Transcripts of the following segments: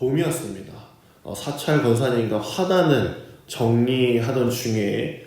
봄이었습니다. 사찰 권사님과 화단을 정리하던 중에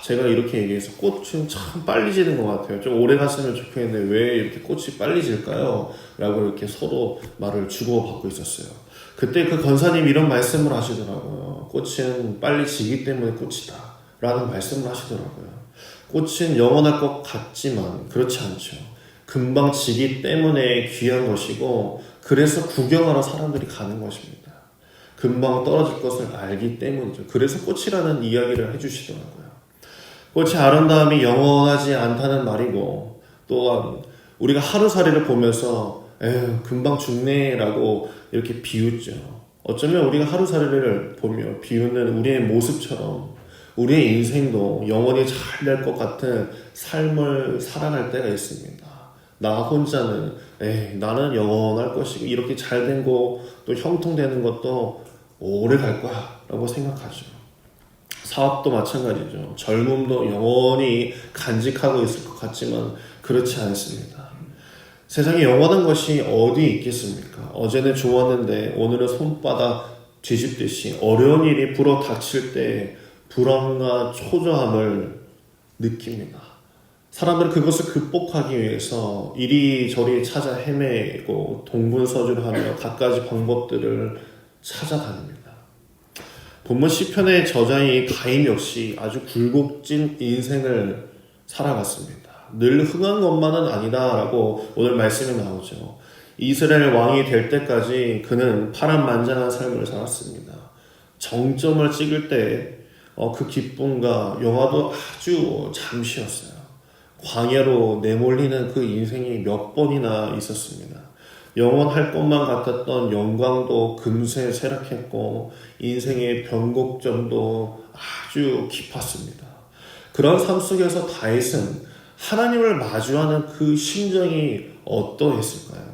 제가 이렇게 얘기해서 꽃은 참 빨리 지는 것 같아요. 좀 오래 갔으면 좋겠는데 왜 이렇게 꽃이 빨리 질까요? 라고 이렇게 서로 말을 주고받고 있었어요. 그때 그 권사님이 이런 말씀을 하시더라고요. 꽃은 빨리 지기 때문에 꽃이다 라는 말씀을 하시더라고요. 꽃은 영원할 것 같지만 그렇지 않죠. 금방 지기 때문에 귀한 것이고 그래서 구경하러 사람들이 가는 것입니다. 금방 떨어질 것을 알기 때문이죠. 그래서 꽃이라는 이야기를 해주시더라고요. 꽃이 아름다움이 영원하지 않다는 말이고 또한 우리가 하루살이를 보면서 에휴 금방 죽네 라고 이렇게 비웃죠. 어쩌면 우리가 하루살이를 보며 비웃는 우리의 모습처럼 우리의 인생도 영원히 잘 될 것 같은 삶을 살아갈 때가 있습니다. 나 혼자는 나는 영원할 것이고 이렇게 잘된 거 또 형통되는 것도 오래 갈 거야 라고 생각하죠. 사업도 마찬가지죠. 젊음도 영원히 간직하고 있을 것 같지만 그렇지 않습니다. 세상에 영원한 것이 어디 있겠습니까? 어제는 좋았는데 오늘은 손바닥 뒤집듯이 어려운 일이 불어 닥칠 때 불안과 초조함을 느낍니다. 사람들은 그것을 극복하기 위해서 이리저리 찾아 헤매고 동분서주하며 갖가지 방법들을 찾아다닙니다. 본문 시편의 저자인 가인 역시 아주 굴곡진 인생을 살아갔습니다. 늘 흥한 것만은 아니다라고 오늘 말씀에 나오죠. 이스라엘 왕이 될 때까지 그는 파란만장한 삶을 살았습니다. 정점을 찍을 때 그 기쁨과 영화도 아주 잠시였어요. 광야로 내몰리는 그 인생이 몇 번이나 있었습니다. 영원할 것만 같았던 영광도 금세 쇠락했고 인생의 변곡점도 아주 깊었습니다. 그런 삶 속에서 다윗은 하나님을 마주하는 그 심정이 어떠했을까요?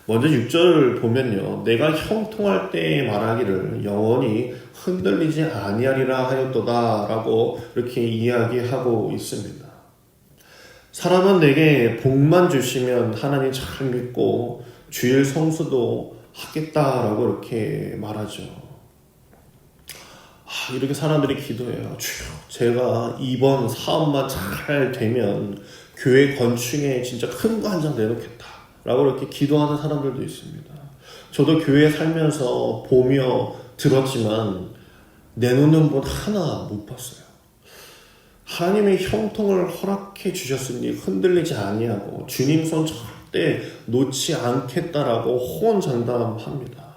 먼저 6절을 보면요. 내가 형통할 때에 말하기를 영원히 흔들리지 아니하리라 하였도다 라고 이렇게 이야기하고 있습니다. 사람은 내게 복만 주시면 하나님 잘 믿고 주일 성수도 하겠다라고 이렇게 말하죠. 이렇게 사람들이 기도해요. 주여, 제가 이번 사업만 잘 되면 교회 건축에 진짜 큰 거 한 장 내놓겠다 라고 이렇게 기도하는 사람들도 있습니다. 저도 교회에 살면서 보며 들었지만 내놓는 분 하나 못 봤어요. 하나님의 형통을 허락해 주셨으니 흔들리지 아니하고 주님 손 절대 놓지 않겠다라고 호언장담합니다.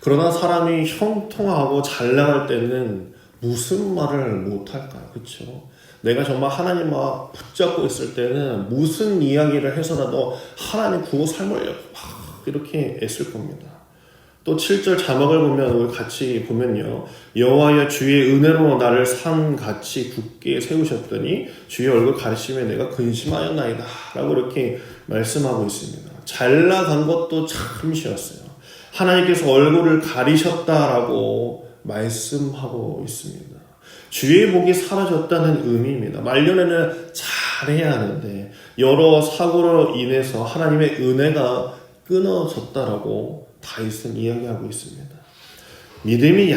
그러나 사람이 형통하고 잘 나갈 때는 무슨 말을 못할까요? 그렇죠? 내가 정말 하나님과 붙잡고 있을 때는 무슨 이야기를 해서라도 하나님 구호 삶으려고 막 이렇게 애쓸 겁니다. 또 7절 자막을 보면 우리 같이 보면요. 여호와여 주의 은혜로 나를 산같이 굳게 세우셨더니 주의 얼굴 가리심에 내가 근심하였나이다 라고 이렇게 말씀하고 있습니다. 잘 나간 것도 잠시였어요. 하나님께서 얼굴을 가리셨다라고 말씀하고 있습니다. 주의 복이 사라졌다는 의미입니다. 말년에는 잘해야 하는데 여러 사고로 인해서 하나님의 은혜가 끊어졌다라고 다윗은 이야기하고 있습니다. 믿음이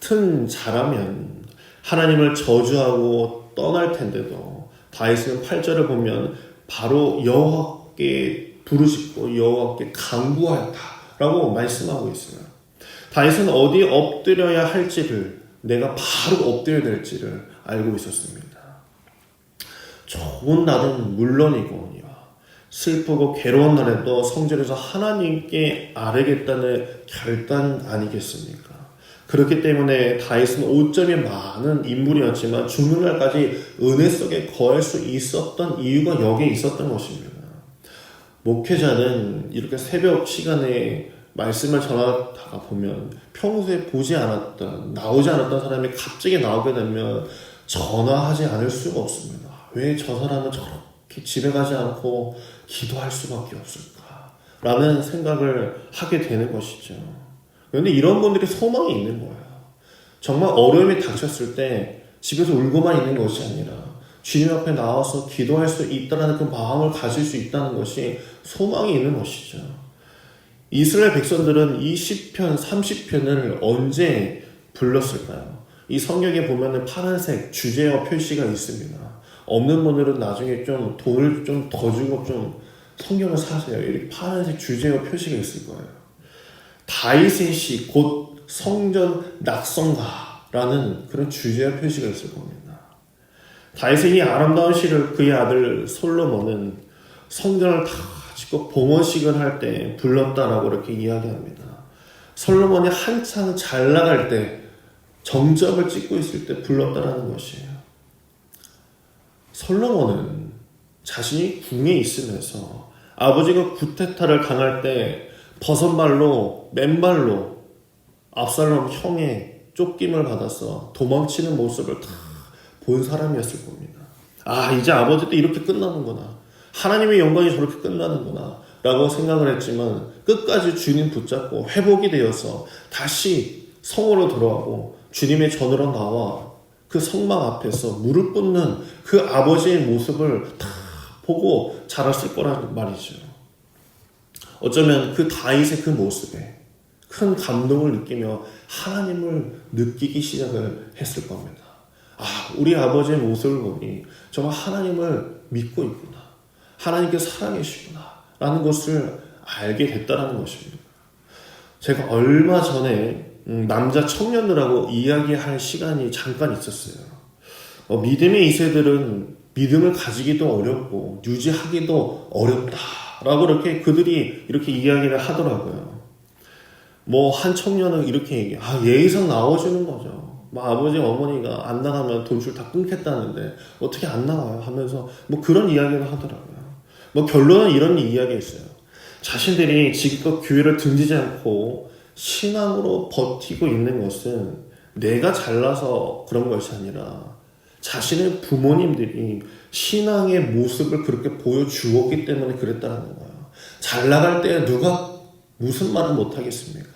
얕은 자라면 하나님을 저주하고 떠날 텐데도 다윗은 8절을 보면 바로 여호와께 부르짖고 여호와께 간구하였다라고 말씀하고 있어요. 다윗은 어디 엎드려야 할지를 내가 바로 엎드려야 될지를 알고 있었습니다. 좋은 날은 물론이고 슬프고 괴로운 날에도 성전에서 하나님께 아뢰겠다는 결단 아니겠습니까? 그렇기 때문에 다윗은 오점이 많은 인물이었지만 죽는 날까지 은혜 속에 거할 수 있었던 이유가 여기에 있었던 것입니다. 목회자는 이렇게 새벽 시간에 말씀을 전하다가 보면 평소에 보지 않았던, 나오지 않았던 사람이 갑자기 나오게 되면 전화하지 않을 수가 없습니다. 왜 저 사람은 저렇게 집에 가지 않고 기도할 수밖에 없을까? 라는 생각을 하게 되는 것이죠. 그런데 이런 분들이 소망이 있는 거예요. 정말 어려움이 닥쳤을 때 집에서 울고만 있는 것이 아니라 주님 앞에 나와서 기도할 수 있다는 그 마음을 가질 수 있다는 것이 소망이 있는 것이죠. 이스라엘 백성들은 이 시편 30편을 언제 불렀을까요? 이 성경에 보면은 파란색 주제어 표시가 있습니다. 없는 분들은 나중에 좀 돈을 좀 더 주고 좀 성경을 사세요. 이렇게 파란색 주제어 표시가 있을 거예요. 다윗의 시, 곧 성전 낙성가라는 그런 주제어 표시가 있을 겁니다. 다윗의 이 아름다운 시를 그의 아들 솔로몬은 성전을 다 짓고 봉헌식을 할 때 불렀다라고 이렇게 이야기합니다. 솔로몬이 한창 잘 나갈 때 정적을 찍고 있을 때 불렀다라는 것이에요. 솔로몬은 자신이 궁에 있으면서 아버지가 구테타를 당할 때 버선발로 맨발로 압살롬 형의 쫓김을 받아서 도망치는 모습을 다 본 사람이었을 겁니다. 아, 이제 아버지도 이렇게 끝나는구나. 하나님의 영광이 저렇게 끝나는구나 라고 생각을 했지만 끝까지 주님 붙잡고 회복이 되어서 다시 성으로 돌아가고 주님의 전으로 나와 그 성막 앞에서 무릎 꿇는 그 아버지의 모습을 다 보고 자랐을 거란 말이죠. 어쩌면 그 다윗의 그 모습에 큰 감동을 느끼며 하나님을 느끼기 시작을 했을 겁니다. 아, 우리 아버지의 모습을 보니 정말 하나님을 믿고 있구나. 하나님께 사랑해주시구나 라는 것을 알게 됐다는 것입니다. 제가 얼마 전에 남자 청년들하고 이야기할 시간이 잠깐 있었어요. 믿음의 2세들은 믿음을 가지기도 어렵고 유지하기도 어렵다라고 이렇게 그들이 이렇게 이야기를 하더라고요. 한 청년은 이렇게 얘기해요. 예의상 나와주는 거죠. 아버지 어머니가 안 나가면 돈줄 다 끊겠다는데 어떻게 안 나와요 하면서 그런 이야기를 하더라고요. 결론은 이런 이야기였어요. 자신들이 지금껏 교회를 등지지 않고 신앙으로 버티고 있는 것은 내가 잘나서 그런 것이 아니라 자신의 부모님들이 신앙의 모습을 그렇게 보여주었기 때문에 그랬다는 거예요. 잘 나갈 때 누가 무슨 말을 못하겠습니까?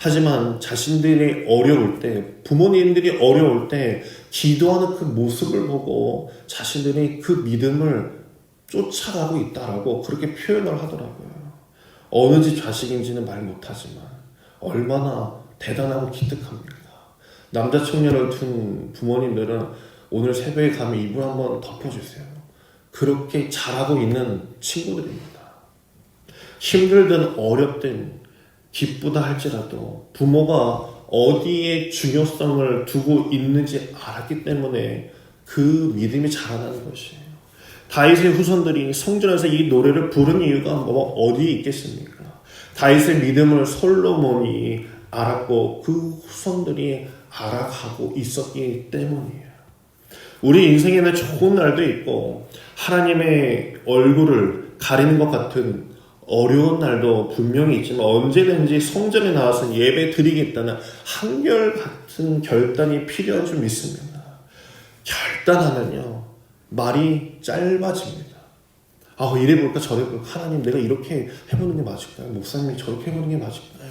하지만 자신들이 어려울 때, 부모님들이 어려울 때 기도하는 그 모습을 보고 자신들이 그 믿음을 쫓아가고 있다라고 그렇게 표현을 하더라고요. 어느 집 자식인지는 말 못하지만 얼마나 대단하고 기특합니까? 남자 청년을 둔 부모님들은 오늘 새벽에 가면 이불 한번 덮어주세요. 그렇게 잘하고 있는 친구들입니다. 힘들든 어렵든 기쁘다 할지라도 부모가 어디에 중요성을 두고 있는지 알았기 때문에 그 믿음이 자라나는 것이에요. 다윗의 후손들이 성전에서 이 노래를 부른 이유가 어디에 있겠습니까? 다윗의 믿음을 솔로몬이 알았고 그 후손들이 알아가고 있었기 때문이에요. 우리 인생에는 좋은 날도 있고 하나님의 얼굴을 가리는 것 같은 어려운 날도 분명히 있지만 언제든지 성전에 나와서 예배 드리겠다는 한결같은 결단이 필요한 줄 믿습니다. 결단하면요 말이 짧아집니다. 이래 볼까 저래 볼까 하나님 내가 이렇게 해보는 게 맞을까요? 목사님이 저렇게 해보는 게 맞을까요?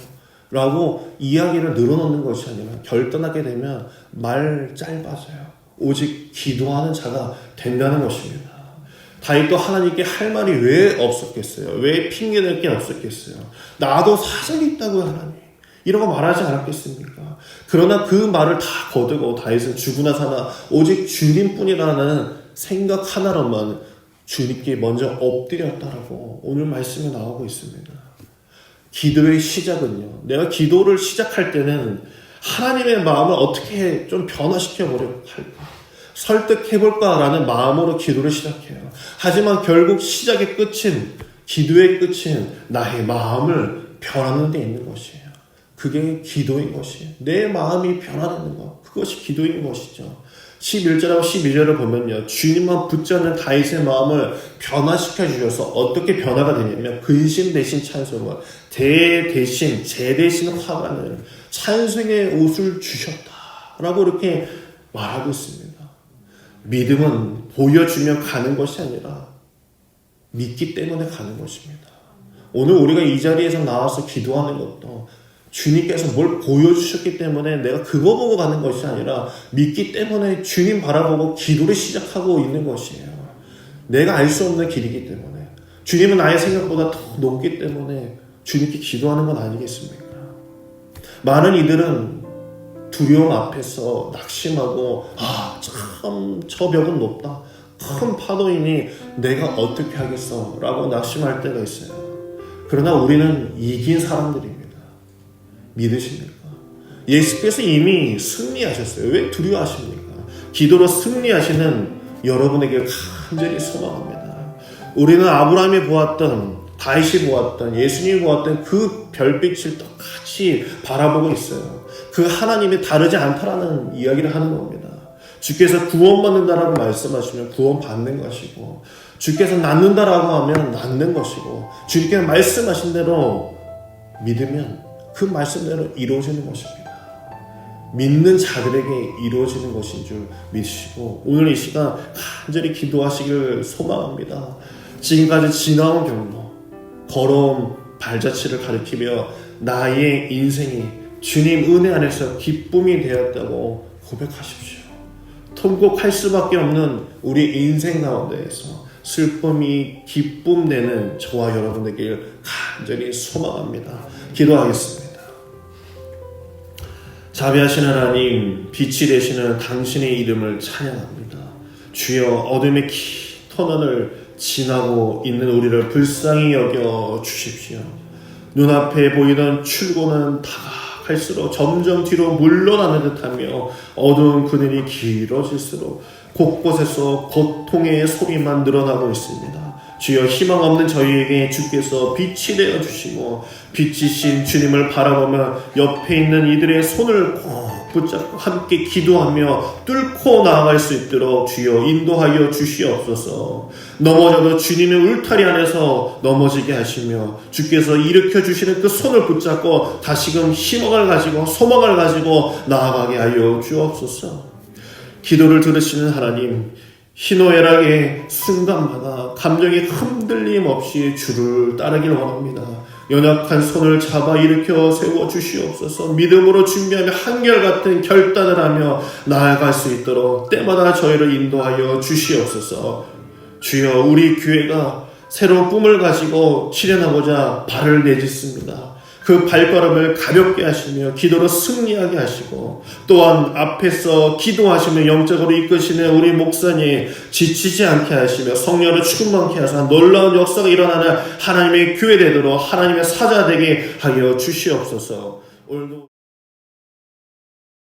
라고 이야기를 늘어놓는 것이 아니라 결단하게 되면 말 짧아져요. 오직 기도하는 자가 된다는 것입니다. 다윗도 하나님께 할 말이 왜 없었겠어요? 왜 핑계댈 게 없었겠어요? 나도 사정이 있다고요 하나님. 이런 거 말하지 않았겠습니까? 그러나 그 말을 다 거두고 다윗은 죽으나 사나 오직 주님뿐이라는 생각 하나로만 주님께 먼저 엎드렸다라고 오늘 말씀에 나오고 있습니다. 기도의 시작은요. 내가 기도를 시작할 때는 하나님의 마음을 어떻게 좀 변화시켜보려고 할까? 설득해볼까라는 마음으로 기도를 시작해요. 하지만 결국 시작의 끝은, 기도의 끝은 나의 마음을 변하는 데 있는 것이에요. 그게 기도인 것이에요. 내 마음이 변화되는 것, 그것이 기도인 것이죠. 11절하고 12절을 보면요. 주님만 붙잡는 다윗의 마음을 변화시켜 주셔서 어떻게 변화가 되냐면 근심 대신 찬송을, 대 대신, 제 대신 화관을, 찬송의 옷을 주셨다라고 이렇게 말하고 있습니다. 믿음은 보여주면 가는 것이 아니라 믿기 때문에 가는 것입니다. 오늘 우리가 이 자리에서 나와서 기도하는 것도 주님께서 뭘 보여주셨기 때문에 내가 그거 보고 가는 것이 아니라 믿기 때문에 주님 바라보고 기도를 시작하고 있는 것이에요. 내가 알 수 없는 길이기 때문에 주님은 나의 생각보다 더 높기 때문에 주님께 기도하는 건 아니겠습니까? 많은 이들은 두려움 앞에서 낙심하고 참 저 벽은 높다, 큰 파도이니 내가 어떻게 하겠어 라고 낙심할 때가 있어요. 그러나 우리는 이긴 사람들입니다. 믿으십니까? 예수께서 이미 승리하셨어요. 왜 두려워하십니까? 기도로 승리하시는 여러분에게 간절히 소망합니다. 우리는 아브라함이 보았던, 다윗이 보았던, 예수님이 보았던 그 별빛을 똑같이 바라보고 있어요. 그 하나님이 다르지 않다라는 이야기를 하는 겁니다. 주께서 구원받는다라고 말씀하시면 구원받는 것이고, 주께서 낳는다라고 하면 낳는 것이고, 주님께서 말씀하신 대로 믿으면 그 말씀대로 이루어지는 것입니다. 믿는 자들에게 이루어지는 것인 줄 믿으시고, 오늘 이 시간 간절히 기도하시길 소망합니다. 지금까지 지나온 경로, 걸어온 발자취를 가리키며 나의 인생이 주님 은혜 안에서 기쁨이 되었다고 고백하십시오. 통곡할 수밖에 없는 우리 인생 가운데에서 슬픔이 기쁨 되는 저와 여러분에게 간절히 소망합니다. 기도하겠습니다. 자비하신 하나님, 빛이 되시는 당신의 이름을 찬양합니다. 주여, 어둠의 긴 터널을 지나고 있는 우리를 불쌍히 여겨 주십시오. 눈앞에 보이던 출구는 다가갈수록 점점 뒤로 물러나는 듯하며 어두운 그늘이 길어질수록 곳곳에서 고통의 소리만 늘어나고 있습니다. 주여, 희망 없는 저희에게 주께서 빛이 되어 주시고 빛이신 주님을 바라보며 옆에 있는 이들의 손을 꼭 붙잡고 함께 기도하며 뚫고 나아갈 수 있도록 주여 인도하여 주시옵소서. 넘어져도 주님의 울타리 안에서 넘어지게 하시며 주께서 일으켜 주시는 그 손을 붙잡고 다시금 희망을 가지고 소망을 가지고 나아가게 하여 주옵소서. 기도를 들으시는 하나님, 희노애락의 순간마다 감정의 흔들림 없이 주를 따르길 원합니다. 연약한 손을 잡아 일으켜 세워 주시옵소서. 믿음으로 준비하며 한결같은 결단을 하며 나아갈 수 있도록 때마다 저희를 인도하여 주시옵소서. 주여, 우리 교회가 새로운 꿈을 가지고 실현하고자 발을 내딛습니다. 그 발걸음을 가볍게 하시며 기도로 승리하게 하시고, 또한 앞에서 기도하시며 영적으로 이끄시는 우리 목사님 지치지 않게 하시며 성령으로 충만케 하사 놀라운 역사가 일어나는 하나님의 교회 되도록 하나님의 사자 되게 하여 주시옵소서. 오늘도